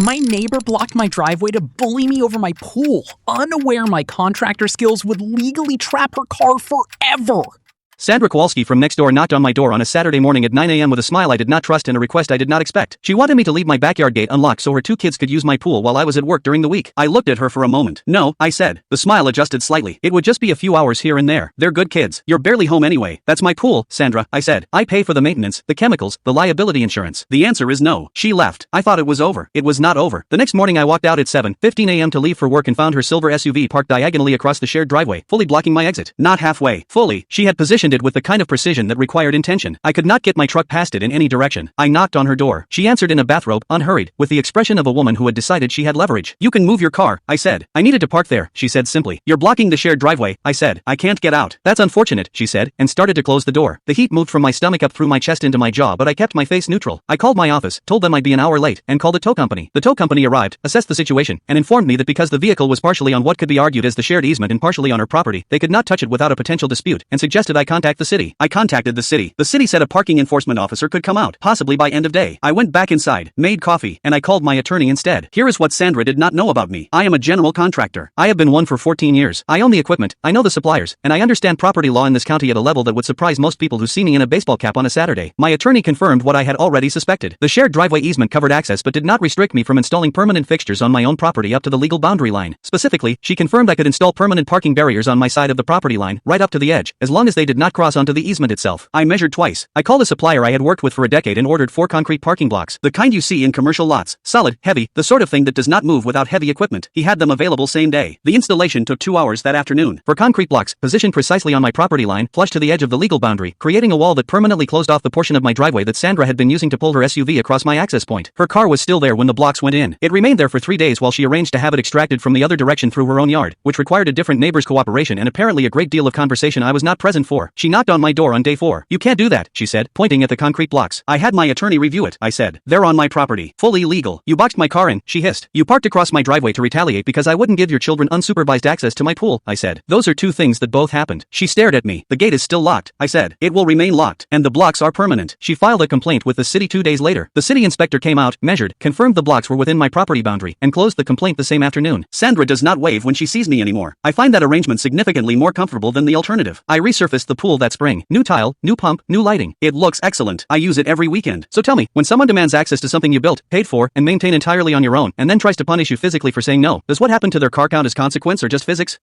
My neighbor blocked my driveway to bully me over my pool, unaware my contractor skills would legally trap her car forever. Sandra Kowalski from next door knocked on my door on a Saturday morning at 9 a.m. with a smile I did not trust and a request I did not expect. She wanted me to leave my backyard gate unlocked so her 2 kids could use my pool while I was at work during the week. I looked at her for a moment. No, I said. The smile adjusted slightly. It would just be a few hours here and there. They're good kids. You're barely home anyway. That's my pool, Sandra, I said. I pay for the maintenance, the chemicals, the liability insurance. The answer is no. She left. I thought it was over. It was not over. The next morning I walked out at 7:15 a.m. to leave for work and found her silver SUV parked diagonally across the shared driveway, fully blocking my exit. Not halfway. Fully. She had positioned it with the kind of precision that required intention. I could not get my truck past it in any direction. I knocked on her door. She answered in a bathrobe, unhurried, with the expression of a woman who had decided she had leverage. You can move your car, I said. I needed to park there, she said simply. You're blocking the shared driveway, I said. I can't get out. That's unfortunate, she said, and started to close the door. The heat moved from my stomach up through my chest into my jaw, but I kept my face neutral. I called my office, told them I'd be an hour late, and called a tow company. The tow company arrived, assessed the situation, and informed me that because the vehicle was partially on what could be argued as the shared easement and partially on her property, they could not touch it without a potential dispute, and suggested I contact the city. I contacted the city. The city said a parking enforcement officer could come out, possibly by end of day. I went back inside, made coffee, and I called my attorney instead. Here is what Sandra did not know about me. I am a general contractor. I have been one for 14 years. I own the equipment, I know the suppliers, and I understand property law in this county at a level that would surprise most people who see me in a baseball cap on a Saturday. My attorney confirmed what I had already suspected. The shared driveway easement covered access but did not restrict me from installing permanent fixtures on my own property up to the legal boundary line. Specifically, she confirmed I could install permanent parking barriers on my side of the property line, right up to the edge, as long as they did not cross onto the easement itself. I measured twice. I called a supplier I had worked with for a decade and ordered 4 concrete parking blocks, the kind you see in commercial lots, solid, heavy, the sort of thing that does not move without heavy equipment. He had them available same day. The installation took 2 hours that afternoon. For concrete blocks, positioned precisely on my property line, flush to the edge of the legal boundary, creating a wall that permanently closed off the portion of my driveway that Sandra had been using to pull her SUV across my access point. Her car was still there when the blocks went in. It remained there for 3 days while she arranged to have it extracted from the other direction through her own yard, which required a different neighbor's cooperation and apparently a great deal of conversation I was not present for. She knocked on my door on day 4. You can't do that, she said, pointing at the concrete blocks. I had my attorney review it, I said. They're on my property. Fully legal. You boxed my car in, she hissed. You parked across my driveway to retaliate because I wouldn't give your children unsupervised access to my pool, I said. Those are 2 things that both happened. She stared at me. The gate is still locked, I said. It will remain locked, and the blocks are permanent. She filed a complaint with the city 2 days later. The city inspector came out, measured, confirmed the blocks were within my property boundary, and closed the complaint the same afternoon. Sandra does not wave when she sees me anymore. I find that arrangement significantly more comfortable than the alternative. I resurfaced the pool that spring. New tile, new pump, new lighting. It looks excellent. I use it every weekend. So tell me, when someone demands access to something you built, paid for, and maintain entirely on your own, and then tries to punish you physically for saying no, does what happened to their car count as consequence or just physics?